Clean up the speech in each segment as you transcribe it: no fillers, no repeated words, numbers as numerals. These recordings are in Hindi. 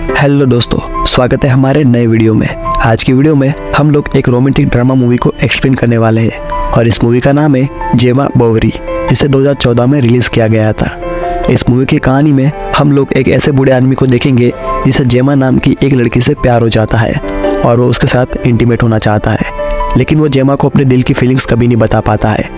हेलो दोस्तों, स्वागत है हमारे नए वीडियो में। आज की वीडियो में हम लोग एक रोमांटिक ड्रामा मूवी को एक्सप्लेन करने वाले हैं और इस मूवी का नाम है जेमा बोवरी, जिसे 2014 में रिलीज किया गया था। इस मूवी की कहानी में हम लोग एक ऐसे बूढ़े आदमी को देखेंगे जिसे जेमा नाम की एक लड़की से प्यार हो जाता है और वो उसके साथ इंटीमेट होना चाहता है, लेकिन वो जेमा को अपने दिल की फीलिंग्स कभी नहीं बता पाता है।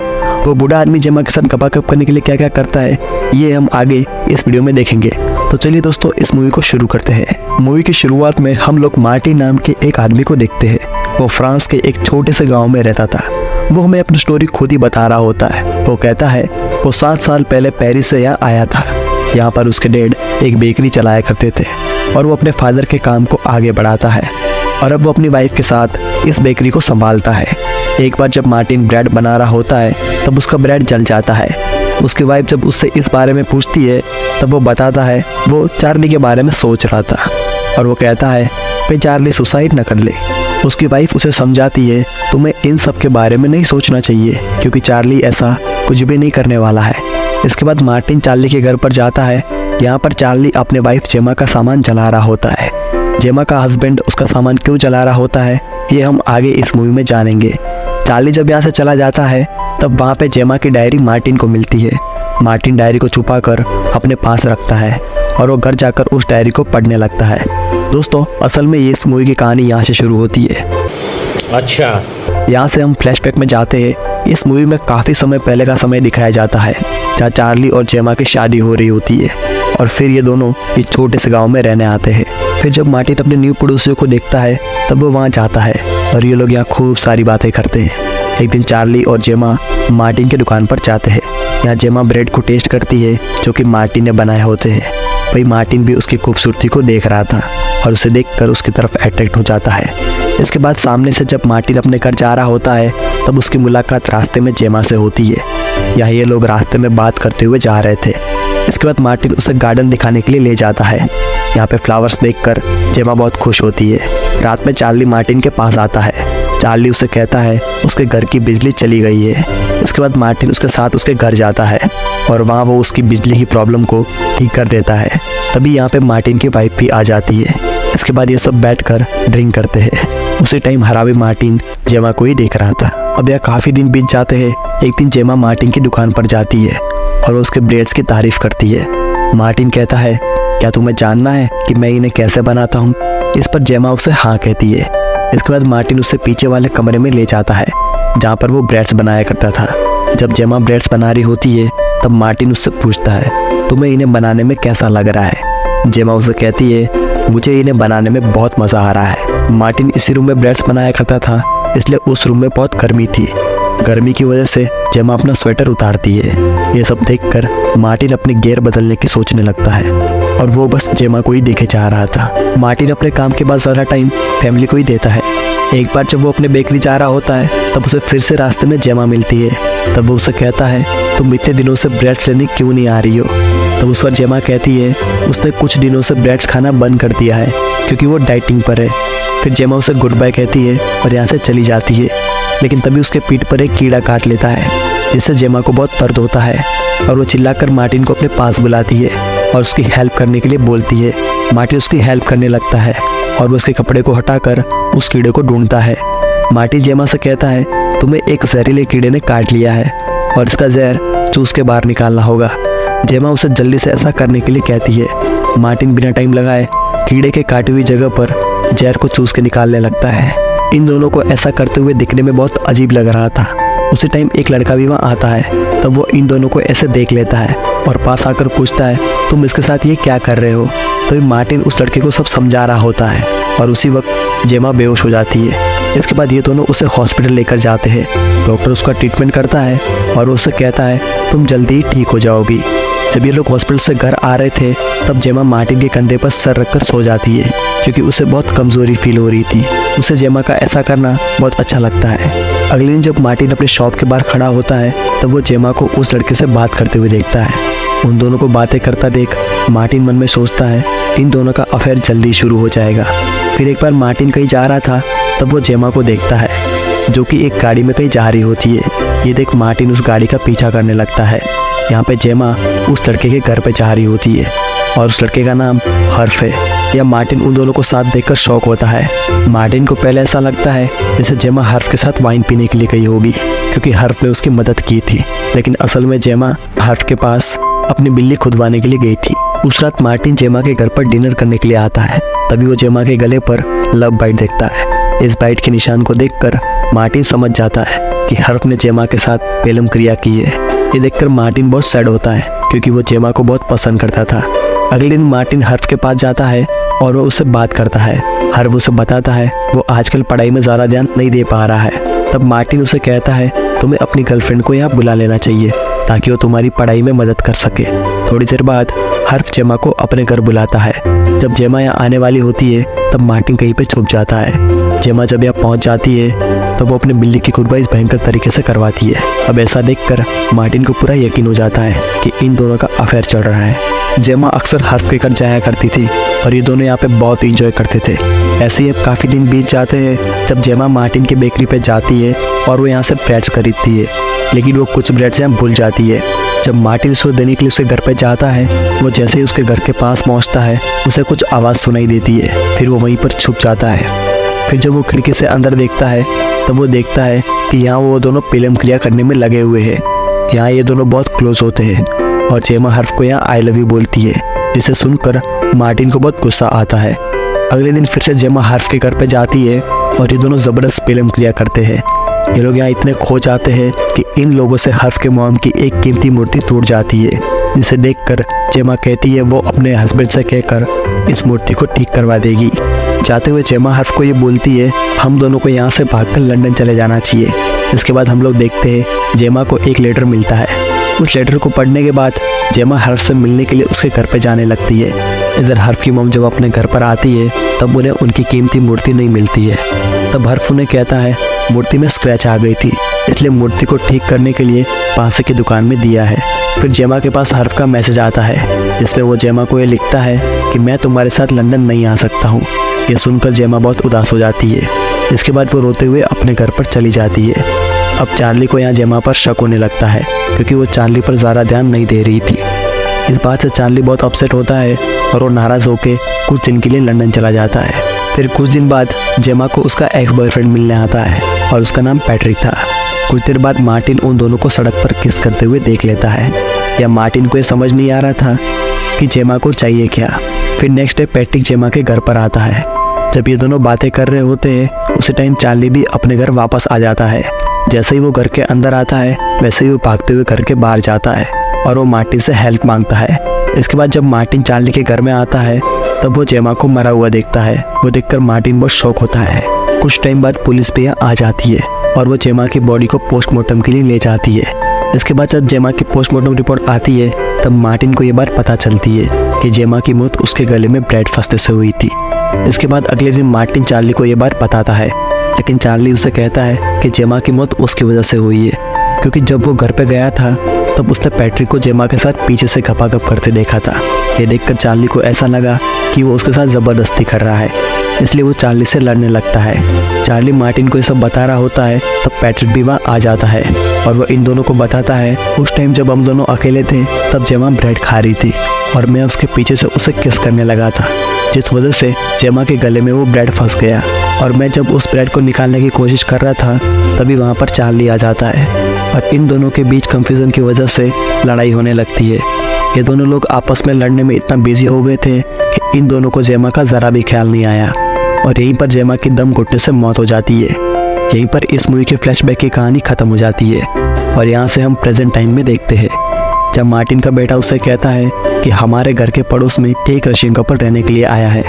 वो बूढ़ा आदमी जेमा के साथ गपागप करने के लिए क्या क्या करता है, ये हम आगे इस वीडियो में देखेंगे। तो चलिए दोस्तों, इस मूवी को शुरू करते हैं। मूवी की शुरुआत में हम लोग मार्टिन नाम के एक आदमी को देखते हैं। वो फ्रांस के एक छोटे से गांव में रहता था। वो हमें अपनी स्टोरी खुद ही बता रहा होता है। वो कहता है वो 7 साल पहले पेरिस से यहाँ आया था। यहाँ पर उसके डैड एक बेकरी चलाया करते थे और वो अपने फादर के काम को आगे बढ़ाता है और अब वो अपनी वाइफ के साथ इस बेकरी को संभालता है। एक बार जब मार्टिन ब्रेड बना रहा होता है तब उसका ब्रेड जल जाता है। उसकी वाइफ जब उससे इस बारे में पूछती है तब वो बताता है वो चार्ली के बारे में सोच रहा था और वो कहता है भाई चार्ली सुसाइड न कर ले। उसकी वाइफ उसे समझाती है तुम्हें इन सब के बारे में नहीं सोचना चाहिए क्योंकि चार्ली ऐसा कुछ भी नहीं करने वाला है। इसके बाद मार्टिन चार्ली के घर पर जाता है। यहाँ पर चार्ली अपने वाइफ जेमा का सामान जला रहा होता है। जेमा का हस्बैंड उसका सामान क्यों जला रहा होता है ये हम आगे इस मूवी में जानेंगे। चार्ली जब यहाँ से चला जाता है तब वहाँ पे जेमा की डायरी मार्टिन को मिलती है। मार्टिन डायरी को छुपा कर अपने पास रखता है और वो घर जाकर उस डायरी को पढ़ने लगता है। दोस्तों, असल में ये इस मूवी की कहानी यहाँ से शुरू होती है। अच्छा, यहाँ से हम फ्लैशबैक में जाते हैं। इस मूवी में काफ़ी समय पहले का समय दिखाया जाता है जहाँ चार्ली और जेमा की शादी हो रही होती है और फिर ये दोनों इस छोटे से गाँव में रहने आते हैं। फिर जब मार्टिन अपने न्यू पड़ोसियों को देखता है तब वो वहाँ जाता है और ये लोग यहाँ खूब सारी बातें करते हैं। एक दिन चार्ली और जेमा मार्टिन की दुकान पर जाते हैं। यहाँ जेमा ब्रेड को टेस्ट करती है जो कि मार्टिन ने बनाए होते हैं। भाई मार्टिन भी उसकी खूबसूरती को देख रहा था और उसे देखकर उसकी तरफ अट्रैक्ट हो जाता है। इसके बाद सामने से जब मार्टिन अपने घर जा रहा होता है तब उसकी मुलाकात रास्ते में जेमा से होती है। यहाँ ये लोग रास्ते में बात करते हुए जा रहे थे। इसके बाद मार्टिन उसे गार्डन दिखाने के लिए ले जाता है। यहाँ पे फ्लावर्स देखकर जेमा बहुत खुश होती है। रात में चार्ली मार्टिन के पास आता है। चार्ली उसे कहता है उसके घर की बिजली चली गई है। इसके बाद मार्टिन उसके साथ उसके घर जाता है और वहाँ वो उसकी बिजली की प्रॉब्लम को ठीक कर देता है। तभी यहाँ पे मार्टिन की वाइफ भी आ जाती है। इसके बाद ये सब बैठकर ड्रिंक करते हैं। उसी टाइम हरामी मार्टिन जेमा को ही देख रहा था। अब यह काफ़ी दिन बीत जाते हैं। एक दिन जेमा मार्टिन की दुकान पर जाती है और वो उसके ब्रेड्स की तारीफ करती है। मार्टिन कहता है क्या तुम्हें जानना है कि मैं इन्हें कैसे बनाता हूँ? इस पर जेमा उसे हाँ कहती है। इसके बाद मार्टिन उसे पीछे वाले कमरे में ले जाता है जहाँ पर वो ब्रेड्स बनाया करता था। जब जेमा ब्रेड्स बना रही होती है तब मार्टिन उससे पूछता है तुम्हें इन्हें बनाने में कैसा लग रहा है? जेमा उसे कहती है मुझे इन्हें बनाने में बहुत मज़ा आ रहा है। मार्टिन इसी रूम में ब्रेड्स बनाया करता था, इसलिए उस रूम में बहुत गर्मी थी। गर्मी की वजह से जेमा अपना स्वेटर उतारती है। ये सब देखकर मार्टिन अपने गियर बदलने की सोचने लगता है और वो बस जेमा को ही देखे जा रहा था। मार्टिन अपने काम के बाद ज़्यादा टाइम फैमिली को ही देता है। एक बार जब वो अपने बेकरी जा रहा होता है तब उसे फिर से रास्ते में जेमा मिलती है। तब वो उसे कहता है तुम इतने दिनों से ब्रेड्स लेने क्यों नहीं आ रही हो? तब उस पर जेमा कहती है उसने कुछ दिनों से ब्रेड्स खाना बंद कर दिया है क्योंकि वो डाइटिंग पर है। फिर जेमा उसे गुड बाय कहती है और यहाँ से चली जाती है, लेकिन तभी उसके पीठ पर एक कीड़ा काट लेता है जिससे जेमा को बहुत दर्द होता है और वो चिल्लाकर मार्टिन को अपने पास बुलाती है और उसकी हेल्प करने के लिए बोलती है। मार्टिन उसकी हेल्प करने लगता है और वो उसके कपड़े को हटाकर उस कीड़े को ढूंढता है। मार्टिन जेमा से कहता है तुम्हें एक जहरीले कीड़े ने काट लिया है और इसका जहर चूस के बाहर निकालना होगा। जेमा उसे जल्दी से ऐसा करने के लिए कहती है। मार्टिन बिना टाइम लगाए कीड़े के काटी हुई जगह पर जहर को चूस के निकालने लगता है। इन दोनों को ऐसा करते हुए दिखने में बहुत अजीब लग रहा था। उसी टाइम एक लड़का भी वहाँ आता है। तब वो इन दोनों को ऐसे देख लेता है और पास आकर पूछता है तुम इसके साथ ये क्या कर रहे हो? तो मार्टिन उस लड़के को सब समझा रहा होता है और उसी वक्त जेमा बेहोश हो जाती है। इसके बाद ये दोनों उसे हॉस्पिटल लेकर जाते हैं। डॉक्टर उसका ट्रीटमेंट करता है और उससे कहता है तुम जल्दी ही ठीक हो जाओगी। जब ये लोग हॉस्पिटल से घर आ रहे थे तब जेमा मार्टिन के कंधे पर सर रखकर सो जाती है क्योंकि उसे बहुत कमज़ोरी फील हो रही थी। उसे जेमा का ऐसा करना बहुत अच्छा लगता है। अगले दिन जब मार्टिन अपने शॉप के बाहर खड़ा होता है तब वो जेमा को उस लड़के से बात करते हुए देखता है। उन दोनों को बातें करता देख मार्टिन मन में सोचता है इन दोनों का अफेयर जल्दी शुरू हो जाएगा। फिर एक बार मार्टिन कहीं जा रहा था तब वो जेमा को देखता है जो कि एक गाड़ी में कहीं जा रही होती है। ये देख मार्टिन उस गाड़ी का पीछा करने लगता है। यहाँ पे जेमा उस लड़के के घर पे जा रही होती है और उस लड़के का नाम हर्फ है। या मार्टिन उन दोनों को साथ देखकर शॉक होता है। मार्टिन को पहले ऐसा लगता है जैसे जेमा हर्फ के साथ वाइन पीने के लिए गई होगी, क्योंकि हर्फ ने उसकी मदद की थी, लेकिन असल में जेमा हर्फ के पास अपनी बिल्ली खुदवाने के लिए गई थी। उस रात मार्टिन जेमा के घर पर डिनर करने के लिए आता है। तभी वो जेमा के गले पर लव बाइट देखता है। इस बाइट के निशान को देखकर मार्टिन समझ जाता है कि हर्फ ने जेमा के साथ प्रेम क्रिया की है। ये देखकर मार्टिन बहुत सैड होता है, क्योंकि वो जेमा को बहुत पसंद करता था। अगले दिन मार्टिन हर्फ के पास जाता है और वो उससे बात करता है। हर्फ उसे बताता है वो आजकल पढ़ाई में ज़्यादा ध्यान नहीं दे पा रहा है। तब मार्टिन उसे कहता है तुम्हें अपनी गर्लफ्रेंड को यहाँ बुला लेना चाहिए ताकि वो तुम्हारी पढ़ाई में मदद कर सके। थोड़ी देर बाद हर्फ जेमा को अपने घर बुलाता है। जब जेमा यहाँ आने वाली होती है तब मार्टिन कहीं पे छुप जाता है। जेमा जब यहाँ पहुँच जाती है तब वो अपनी बिल्ली की कुर्बानी इस भयंकर तरीके से करवाती है। अब ऐसा देखकर मार्टिन को पूरा यकीन हो जाता है कि इन दोनों का अफेयर चल रहा है। जेमा अक्सर हर्फ के घर जाया करती थी और ये दोनों यहाँ पे बहुत इंजॉय करते थे। ऐसे ही अब काफ़ी दिन बीत जाते हैं जब जेमा मार्टिन की बेकरी पे जाती है और वो यहाँ से ब्रेड्स खरीदती है, लेकिन वो कुछ ब्रेड्स यहाँ भूल जाती है। जब मार्टिन उसको देने के लिए उसके घर पे जाता है, वो जैसे ही उसके घर के पास पहुँचता है उसे कुछ आवाज़ सुनाई देती है। फिर वो वहीं पर छुप जाता है। फिर जब वो खिड़की से अंदर देखता है तब वो देखता है कि यहाँ वो दोनों प्रेम क्रिया करने में लगे हुए हैं। यहाँ ये दोनों बहुत क्लोज होते हैं और जेमा हर्फ को यहाँ आई लव यू बोलती है, जिसे सुनकर मार्टिन को बहुत गुस्सा आता है। अगले दिन फिर से जेमा हर्फ के घर पे जाती है और ये दोनों ज़बरदस्त प्रेम क्रिया करते हैं। ये लोग यहाँ इतने खो जाते हैं कि इन लोगों से हर्फ के मॉम की एक कीमती मूर्ति टूट जाती है, जिसे देखकर जेमा कहती है वो अपने हस्बैंड से कहकर इस मूर्ति को ठीक करवा देगी। जाते हुए जेमा हर्फ को ये बोलती है हम दोनों को यहाँ से भागकर लंदन चले जाना चाहिए। इसके बाद हम लोग देखते हैं जेमा को एक लेटर मिलता है। उस लेटर को पढ़ने के बाद जेमा हर्फ से मिलने के लिए उसके घर पे जाने लगती है। इधर हर्फ की मॉम जब अपने घर पर आती है तब उन्हें उनकी कीमती मूर्ति नहीं मिलती है। तब हर्फ उन्हें कहता है मूर्ति में स्क्रैच आ गई थी, इसलिए मूर्ति को ठीक करने के लिए पास की दुकान में दिया है। फिर जेमा के पास हर्फ का मैसेज आता है जिसमें वो जेमा को ये लिखता है कि मैं तुम्हारे साथ लंदन नहीं आ सकता हूँ। ये सुनकर जेमा बहुत उदास हो जाती है। इसके बाद वो रोते हुए अपने घर पर चली जाती है। अब चार्ली को यहाँ जेमा पर शक होने लगता है, क्योंकि वो चार्ली पर ज़्यादा ध्यान नहीं दे रही थी। इस बात से चार्ली बहुत अपसेट होता है और वो नाराज़ होकर कुछ दिन के लिए लंदन चला जाता है। फिर कुछ दिन बाद जेमा को उसका एक्स बॉयफ्रेंड मिलने आता है और उसका नाम पैट्रिक था। कुछ देर बाद मार्टिन उन दोनों को सड़क पर किस करते हुए देख लेता है। या मार्टिन को ये समझ नहीं आ रहा था कि जेमा को चाहिए क्या। फिर नेक्स्ट डे पैट्रिक जेमा के घर पर आता है। जब ये दोनों बातें कर रहे होते हैं उसी टाइम चार्ली भी अपने घर वापस आ जाता है। जैसे ही वो घर के अंदर आता है वैसे ही वो भागते हुए घर के बाहर जाता है और वो मार्टिन से हेल्प मांगता है। इसके बाद जब मार्टिन चार्ली के घर में आता है तब वो जेमा को मरा हुआ देखता है। वो देखकर मार्टिन बहुत शॉक होता है। कुछ टाइम बाद पुलिस भी यहाँ आ जाती है और वो जेमा की बॉडी को पोस्टमार्टम के लिए ले जाती है। इसके बाद जब जेमा की पोस्टमार्टम रिपोर्ट आती है तब मार्टिन को ये बात पता चलती है कि जेमा की मौत उसके गले में ब्रेड फंसने से हुई थी। इसके बाद अगले दिन मार्टिन चार्ली को ये बात बताता है, लेकिन चार्ली उसे कहता है कि जेमा की मौत उसकी वजह से हुई है, क्योंकि जब वो घर पे गया था तब उसने पैट्रिक को जेमा के साथ पीछे से गपागप करते देखा था। ये देखकर चार्ली को ऐसा लगा कि वो उसके साथ ज़बरदस्ती कर रहा है, इसलिए वो चार्ली से लड़ने लगता है। चार्ली मार्टिन को ये सब बता रहा होता है तब पैट्रिक भी वहाँ आ जाता है और वो इन दोनों को बताता है उस टाइम जब हम दोनों अकेले थे तब जेमा ब्रेड खा रही थी और मैं उसके पीछे से उसे किस करने लगा था, जिस वजह से जेमा के गले में वो ब्रेड फंस गया। और मैं जब उस ब्रेड को निकालने की कोशिश कर रहा था तभी वहाँ पर चार्ली आ जाता है और इन दोनों के बीच कंफ्यूजन की वजह से लड़ाई होने लगती है। ये दोनों लोग आपस में लड़ने में इतना बिजी हो गए थे कि इन दोनों को जेमा का ज़रा भी ख्याल नहीं आया और यहीं पर जेमा की दम घुटने से मौत हो जाती है। यहीं पर इस मूवी के फ्लैशबैक की कहानी ख़त्म हो जाती है और यहाँ से हम प्रेजेंट टाइम में देखते हैं जब मार्टिन का बेटा उससे कहता है कि हमारे घर के पड़ोस में एक रशियन कपल रहने के लिए आया है।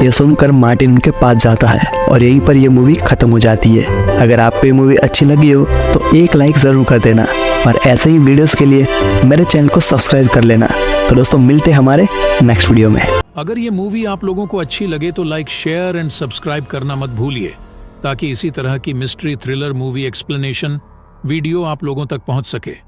यह सुनकर मार्टिन उनके पास जाता है और यहीं पर यह मूवी ख़त्म हो जाती है। अगर आपको ये मूवी अच्छी लगी हो तो एक लाइक ज़रूर कर देना और ऐसे ही वीडियोस के लिए मेरे चैनल को सब्सक्राइब कर लेना। तो दोस्तों मिलते हैं हमारे नेक्स्ट वीडियो में। अगर ये मूवी आप लोगों को अच्छी लगे तो लाइक, शेयर एंड सब्सक्राइब करना मत भूलिए, ताकि इसी तरह की mystery thriller movie explanation video आप लोगों तक पहुंच सके।